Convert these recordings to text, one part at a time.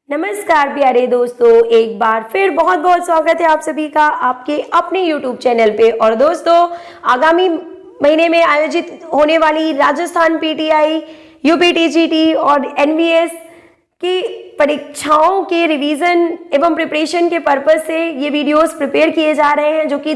नमस्कार प्यारे दोस्तों, एक बार फिर बहुत बहुत स्वागत है आप सभी का आपके अपने YouTube चैनल पे। और दोस्तों, आगामी महीने में आयोजित होने वाली राजस्थान पीटीआई, यूपीटीजीटी और एनवीएस की परीक्षाओं के रिवीजन एवं प्रिपरेशन के पर्पज से ये वीडियोस प्रिपेयर किए जा रहे हैं, जो कि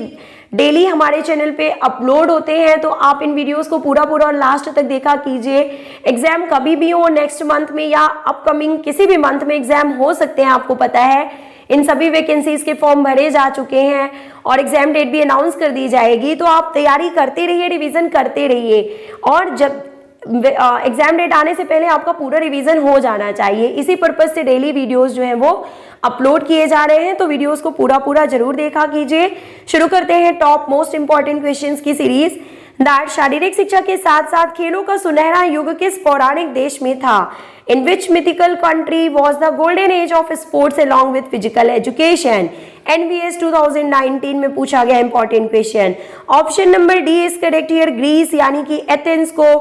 डेली हमारे चैनल पे अपलोड होते हैं। तो आप इन वीडियोस को पूरा और लास्ट तक देखा कीजिए। एग्जाम कभी भी हो, नेक्स्ट मंथ में या अपकमिंग किसी भी मंथ में एग्जाम हो सकते हैं, आपको पता है। इन सभी वैकेंसीज के फॉर्म भरे जा चुके हैं और एग्जाम डेट भी अनाउंस कर दी जाएगी। तो आप तैयारी करते रहिए, रिवीजन करते रहिए, और जब एग्जाम डेट आने से पहले आपका पूरा रिवीजन हो जाना चाहिए। इसी पर्पज से डेली वीडियोस जो हैं वो अपलोड किए जा रहे हैं। तो वीडियोस को पूरा जरूर देखा कीजिए। शुरू करते हैं टॉप मोस्ट इंपॉर्टेंट क्वेश्चंस की सीरीज। दैट शारीरिक शिक्षा के साथ साथ खेलों का सुनहरा युग किस पौराणिक देश में था? In which mythical country was the golden age of sports along with physical education? NVS 2019 में पूछा गया important question. Option number D is correct here. Greece यानी कि एथेंस को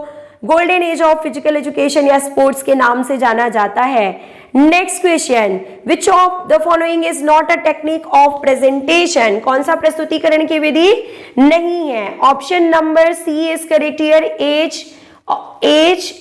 golden age of physical education या स्पोर्ट्स के नाम से जाना जाता है। Next question, which of the following is not a technique of presentation? कौन सा प्रस्तुतिकरण की विधि नहीं है? Option number C is correct here. Age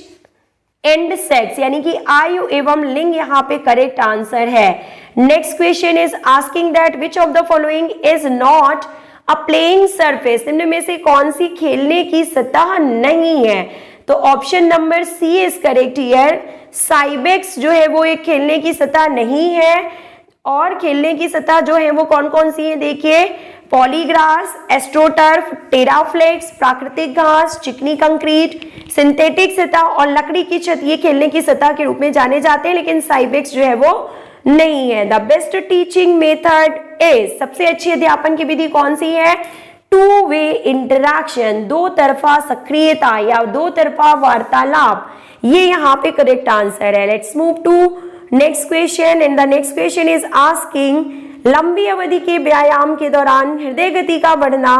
and sex यानी कि आयु एवं लिंग यहाँ पे करेक्ट आंसर है। Next question is asking that which of the following is not a playing surface? इनमें में से कौन सी खेलने की सतह नहीं है? तो option number C is correct here. Cybex जो है वो एक खेलने की सतह नहीं है। और खेलने की सतह जो है वो कौन कौन सी है देखिए, पॉलीग्रास, एस्ट्रोटर्फ, टेराफ्लेक्स, प्राकृतिक घास, चिकनी कंक्रीट, सिंथेटिक सतह और लकड़ी की छत, ये खेलने की सतह के रूप में जाने जाते हैं, लेकिन साइबेक्स जो है वो नहीं है। The best teaching method is, सबसे अच्छी अध्यापन की विधि कौन सी है? टू वे इंटरैक्शन, दो तरफा सक्रियता या दो तरफा वार्तालाप, ये यहाँ पे करेक्ट आंसर है। Let's move to next question and the next question is asking, लंबी अवधि के व्यायाम के दौरान हृदय गति का बढ़ना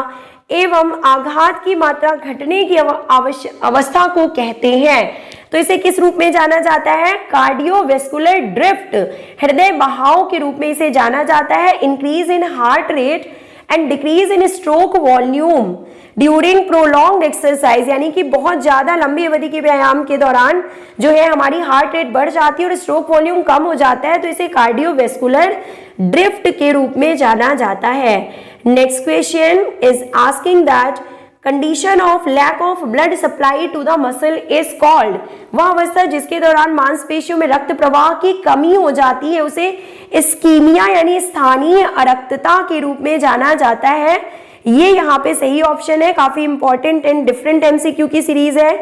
एवं आघात की मात्रा घटने की अवस्था को कहते हैं। तो इसे किस रूप में जाना जाता है? कार्डियोवेस्कुलर ड्रिफ्ट, हृदय बहाव के रूप में इसे जाना जाता है। Increase in heart rate and decrease in stroke volume during prolonged exercise, यानी कि बहुत ज्यादा लंबी अवधि के व्यायाम के दौरान जो है हमारी हार्ट रेट बढ़ जाती है और स्ट्रोक वॉल्यूम कम हो जाता है, तो इसे कार्डियोवेस्कुलर ड्रिफ्ट के रूप में जाना जाता है। Next question is asking that condition of lack of blood supply to the muscle is called, वह अवस्था जिसके दौरान मांसपेशियों में रक्त प्रवाह की कमी हो जाती है उसे इस्कीमिया यानी स्थानीय अरक्तता के रूप में जाना जाता है। ये यहाँ पे सही ऑप्शन है। काफी इंपॉर्टेंट एंड डिफरेंट एमसीक्यू की सीरीज है,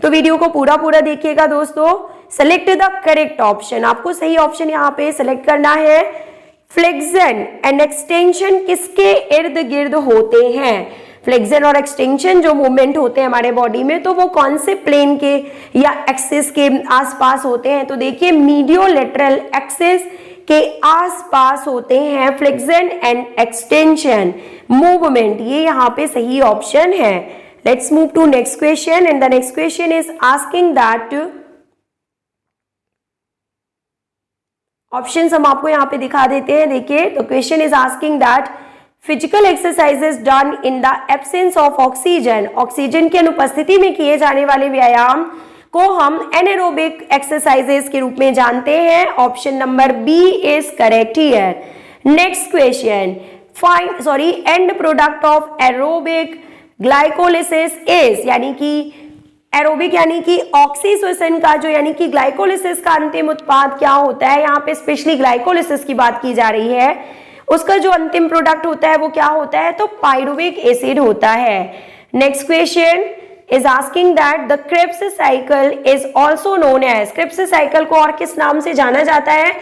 तो वीडियो को पूरा देखिएगा दोस्तों। सेलेक्ट द करेक्ट ऑप्शन, आपको सही ऑप्शन यहाँ पे सेलेक्ट करना है। फ्लेक्शन एंड एक्सटेंशन किसके इर्द गिर्द होते हैं? फ्लेक्शन और एक्सटेंशन जो मूवमेंट होते हैं हमारे बॉडी में, तो वो कौन से प्लेन के या एक्सिस के आसपास होते हैं? तो देखिए, मीडियोलेटरल एक्सिस के आसपास होते हैं फ्लेक्शन एंड एक्सटेंशन मूवमेंट, ये यहाँ पे सही ऑप्शन है। Let's move to next question and the next question is asking that, options हम आपको यहाँ पे दिखा देते हैं। देखिए, तो question is asking that physical exercises done in the absence of oxygen, oxygen की अनुपस्थिति में किए जाने वाले व्यायाम को हम एनारोबिक एक्सरसाइजेस के रूप में जानते हैं। Option number B is correct here. Next question, and product of aerobic glycolysis is, यानी कि एरोबिक यानी कि ऑक्सीश्वसन का जो यानी कि ग्लाइकोलिसिस का अंतिम उत्पाद क्या होता है? यहाँ पे स्पेशली ग्लाइकोलिसिस की बात की जा रही है। उसका जो अंतिम प्रोडक्ट होता है वो क्या होता है? तो पाइरुविक एसिड होता है। Next question is asking that the Krebs cycle is also known as, Krebs cycle को और किस नाम से जाना जाता है?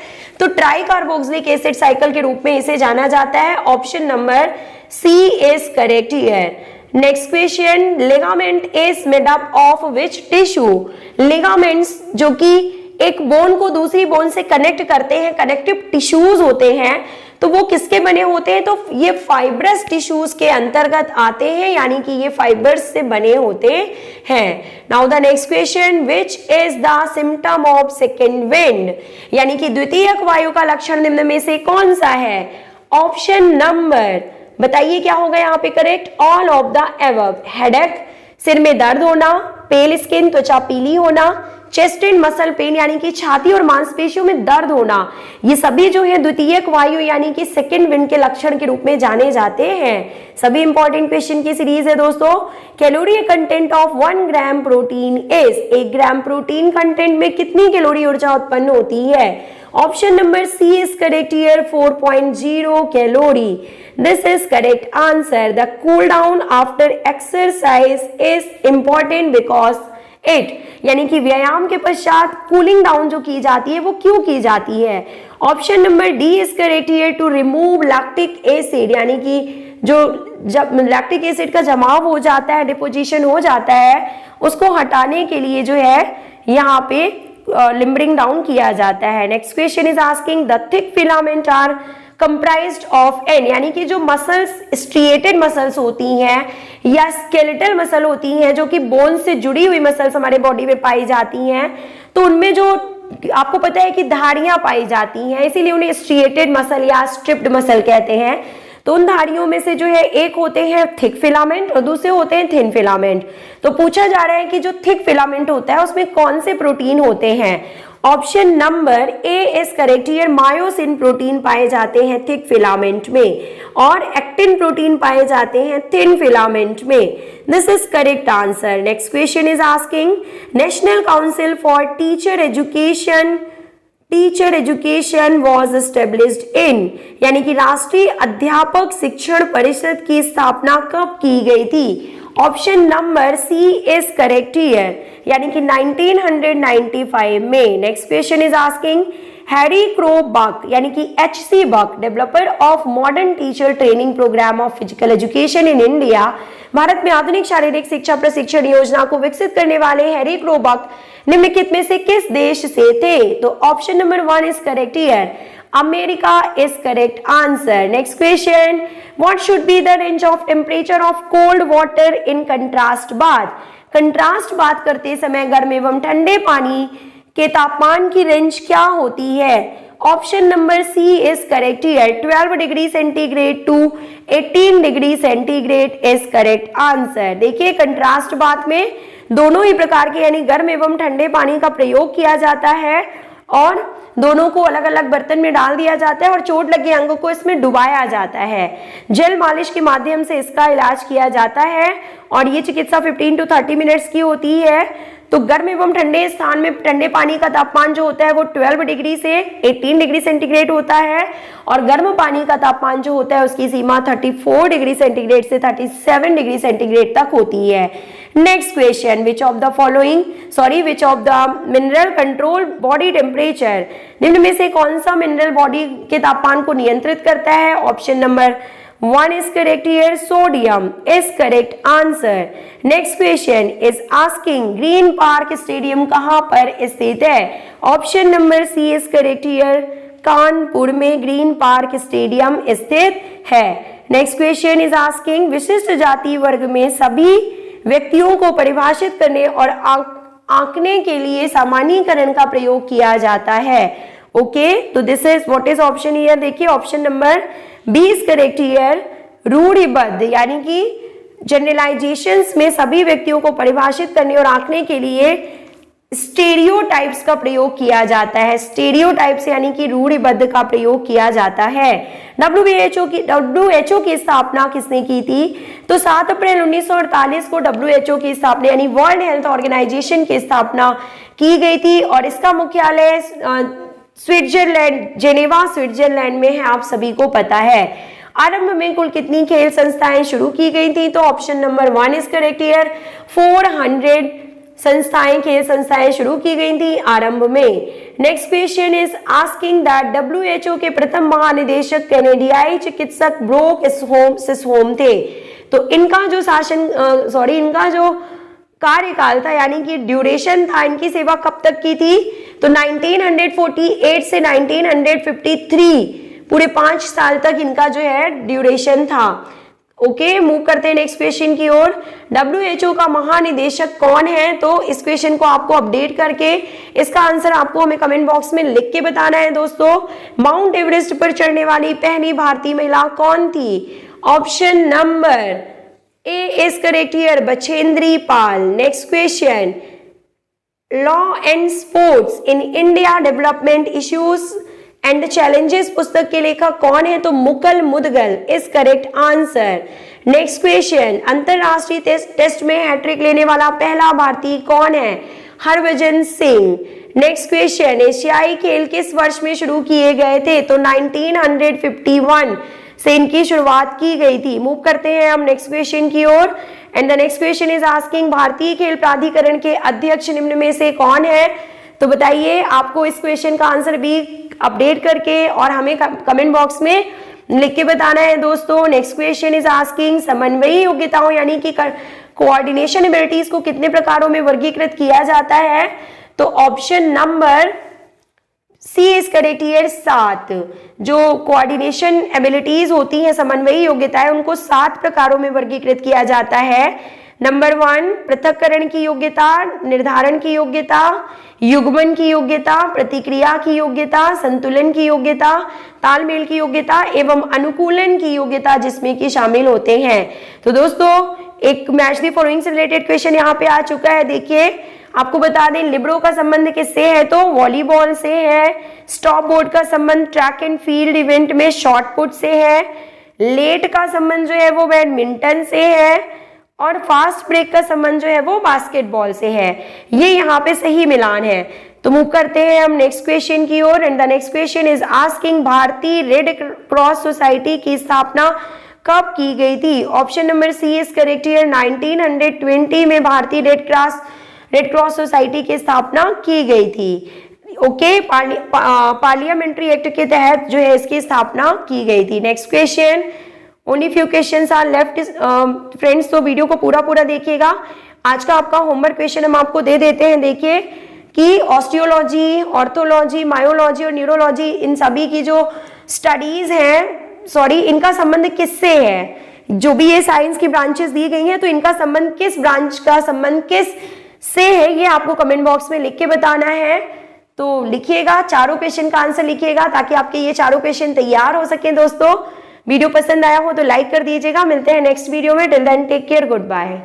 तो ट्राइकार्बोक्सिलिक एसिड साइकिल के रूप में इसे जाना जाता है। Option number C is correct here. Next question, ligament is made up of which tissue? Ligaments जो कि एक बोन को दूसरी बोन से कनेक्ट करते हैं, कनेक्टिव टिश्यूज होते हैं, तो वो किसके बने होते हैं, तो ये फाइब्रस टिश्यूज के अंतर्गत आते हैं, यानी कि ये फाइबर्स से बने होते हैं। Now the next question, which is the symptom of second wind, यानी कि द्वितीयक वायु का लक्षण निम्न में से कौन सा है। ऑप्शन नंबर, बताइए क्या होगा यहाँ पे correct, all of the above. Headache, सिर में दर्द होना, पेल स्किन, त्वचा पीली होना, चेस्ट एंड मसल पेन यानी कि छाती और मांसपेशियों में दर्द होना, ये सभी जो है द्वितीयक वायु यानी कि सेकेंड विंड के लक्षण के रूप में जाने जाते हैं। सभी इंपॉर्टेंट क्वेश्चन की सीरीज है दोस्तों। Calorie content of 1 gram protein is, 1 gram protein content में कितनी कैलोरी ऊर्जा उत्पन्न होती है। Option number C is correct here, 4.0 calorie. This is correct answer. The cool down after exercise is important because it, यानी कि व्यायाम के पश्चात कूलिंग डाउन जो की जाती है वो क्यों की जाती है। Option number D is correct here, to remove lactic acid, यानी कि जो जब लैक्टिक एसिड का जमाव हो जाता है, डिपोजिशन हो जाता है, उसको हटाने के लिए जो है यहाँ पे लिम्बरिंग डाउन किया जाता है। Next question is asking, the thick filament are comprised of an, यानी कि जो मसल्स स्ट्रिएटेड मसल्स होती हैं या स्केलेटल मसल होती हैं जो कि बोन से जुड़ी हुई मसल्स हमारे बॉडी में पाई जाती हैं, तो उनमें जो आपको पता है कि धारियां पाई जाती हैं, इसीलिए उन्हें स्ट्रिएटेड मसल या स्ट्रिप्ड मसल कहते हैं। तो उन धारियों में से जो है एक होते हैं थिक फिलामेंट और दूसरे होते हैं थिन फिलामेंट। तो पूछा जा रहा है कि जो थिक फिलामेंट होता है उसमें कौन से प्रोटीन होते हैं। Option number A is correct here, myosin protein पाए जाते हैं थिक फिलामेंट में और एक्टिन प्रोटीन पाए जाते हैं थिन फिलामेंट में। This is correct answer. Next question is asking, national council for teacher education was established in, यानी कि राष्ट्रीय अध्यापक शिक्षण परिषद की स्थापना कब की गई थी। Option number C is correct here, यानी कि 1995 में। Next question is asking, Harry Crowe Buck, यानी कि HC Buck, developer of modern teacher training program of physical education in India, भारत में आधुनिक शारीरिक शिक्षा प्रशिक्षण योजना को विकसित करने वाले हैरी क्रो बक निम्नलिखित में से किस देश से थे। तो option number 1 is correct here, America is correct answer. Next question, what should be the range of temperature of cold water in contrast bath. Contrast बात करते समय गर्म एवं ठंडे पानी के तापमान की रेंज क्या होती है। Option number C is correct here, 12 degree centigrade to 18 degree centigrade is correct answer. देखिए कंट्रास्ट बात में दोनों ही प्रकार के यानी गर्म एवं ठंडे पानी का प्रयोग किया जाता है और दोनों को अलग अलग बर्तन में डाल दिया जाता है और चोट लगे अंग को इसमें डुबाया जाता है। जेल मालिश के माध्यम से इसका इलाज किया जाता है और ये चिकित्सा 15 to 30 मिनट्स की होती है। तो गर्म एवं ठंडे स्थान में ठंडे पानी का तापमान जो होता है वो 12 डिग्री से 18 डिग्री सेंटीग्रेड होता है और गर्म पानी का तापमान जो होता है उसकी सीमा 34 डिग्री सेंटीग्रेड से 37 डिग्री सेंटीग्रेड तक होती है। Next question, which of the mineral control body temperature, निम्न में से कौन सा मिनरल बॉडी के तापमान को नियंत्रित करता है। Option number 1 is correct here, sodium is correct answer. Next question is asking, Green Park Stadium कहाँ पर स्थित है। Option number C is correct here, Kanpur में ग्रीन पार्क स्टेडियम स्थित है। नेक्स्ट क्वेश्चन इज आस्किंग, विशिष्ट जाति वर्ग में सभी व्यक्तियों को परिभाषित करने और आंकने के लिए सामान्यीकरण का प्रयोग किया जाता है। ओके, तो this is what is option here. देखिए option number B is correct here, रूढ़िबद्ध, यानी कि जनरलाइजेशंस में सभी व्यक्तियों को परिभाषित करने और आंकने के लिए स्टेरियोटाइप्स का प्रयोग किया जाता है। स्टेरियोटाइप्स यानी कि रूढ़िबद्ध का प्रयोग किया जाता है। WHO की स्थापना किसने की थी। तो 7 अप्रैल 1948 को WHO की स्थापना यानी वर्ल्ड हेल्थ ऑर्गेनाइजेशन की स्थापना की गई थी और इसका मुख्यालय स्विट्जरलैंड, जेनेवा स्विट्जरलैंड में है, आप सभी को पता है। आरंभ में कुल कितनी खेल संस्थाएं शुरू की गई थी। तो option number 1 is correct here, 400 खेल संस्थाएं शुरू की गई थी आरंभ में। Next question is asking that WHO के प्रथम महानिदेशक कैनेडियाई चिकित्सक ब्रोक सिसहोम थे। तो इनका जो कार्यकाल था यानी कि ड्यूरेशन था, इनकी सेवा कब तक की थी। तो 1948 से 1953 पूरे 5 साल तक इनका जो है ड्यूरेशन था। ओके, मूव करते हैं नेक्स्ट क्वेश्चन की ओर। WHO का महानिदेशक कौन है? तो इस क्वेश्चन को आपको अपडेट करके इसका आंसर आपको हमें कमेंट बॉक्स में लिख के बताना है दोस्तों। माउंट एवरेस्ट पर चढ़ने वाली पहली भारतीय महिला कौन थी? Option number A is correct here, Bachendri Pal. Next question, law and sports in India development issues and challenges पुस्तक के लेखक कौन है? तो Mukul Mudgal is correct answer. Next question, अंतरराष्ट्रीय टेस्ट में हैट्रिक लेने वाला पहला भारतीय कौन है? हरभजन सिंह। नेक्स्ट क्वेश्चन, एशियाई खेल किस वर्ष में शुरू किए गए थे? तो 1951 से इनकी शुरुआत की गई थी। मूव करते हैं हम नेक्स्ट क्वेश्चन की ओर। And the next question is asking, भारतीय खेल प्राधिकरण के अध्यक्ष निम्न में से कौन है? तो बताइए, आपको इस क्वेश्चन का आंसर भी अपडेट करके और हमें कमेंट बॉक्स में लिख के बताना है दोस्तों। नेक्स्ट क्वेश्चन इज आस्किंग, समन्वयी योग्यताओं यानी कि कोऑर्डिनेशन एबिलिटीज को कितने प्रकारों में वर्गीकृत किया जाता है? तो option number C is correct here, 7। जो कोऑर्डिनेशन एबिलिटीज होती हैं, समन्वयी योग्यताएं, उनको 7 प्रकारों में वर्गीकृत किया जाता है। नंबर 1, पृथक्करण की योग्यता, निर्धारण की योग्यता, युग्मन की योग्यता, प्रतिक्रिया की योग्यता, संतुलन की योग्यता, तालमेल की योग्यता एवं अनुकूलन की योग्यता, जिसमें कि शामिल होते हैं। तो दोस्तों, एक मैच द फॉलोइंग से रिलेटेड क्वेश्चन यहाँ पे आ चुका है। देखिए, आपको बता दें, लिब्रो का संबंध किससे है? तो वॉलीबॉल से है। स्टॉप बोर्ड का संबंध ट्रैक एंड फील्ड इवेंट में शॉर्ट पुट से है। लेट का संबंध जो है वो बैडमिंटन से है। और फास्ट ब्रेक का संबंध जो है वो बास्केटबॉल से है। ये यहाँ पे सही मिलान है। तो मूव करते हैं हम नेक्स्ट क्वेश्चन की ओर। And the next question is asking, भारतीय रेड क्रॉस सोसाइटी की स्थापना कब की गई थी? Option number C is correct here, 1920 में भारतीय रेड क्रॉस सोसाइटी की स्थापना की गई थी। ओके, पार्लियामेंट्री एक्ट के तहत जो है इसकी स्थापना की गई थी। Next question, only few questions are left friends, तो वीडियो को पूरा देखिएगा। आज का आपका होमवर्क क्वेश्चन हम आपको दे देते हैं। देखिए कि ऑस्टियोलॉजी, ऑर्थोलॉजी, मायोलॉजी और न्यूरोलॉजी, इन सभी की जो स्टडीज हैं, इनका संबंध किससे है? जो भी ये साइंस की ब्रांचेस दी गई हैं, तो इनका संबंध किस ब्रांच का संबंध किस से है, ये आपको कमेंट बॉक्स में लिख के बताना है। तो लिखिएगा, चारों क्वेश्चन का आंसर लिखिएगा ताकि आपके ये चारों क्वेश्चन तैयार हो सके। दोस्तों, वीडियो पसंद आया हो तो लाइक कर दीजिएगा। मिलते हैं नेक्स्ट वीडियो में। Till then take care, good bye.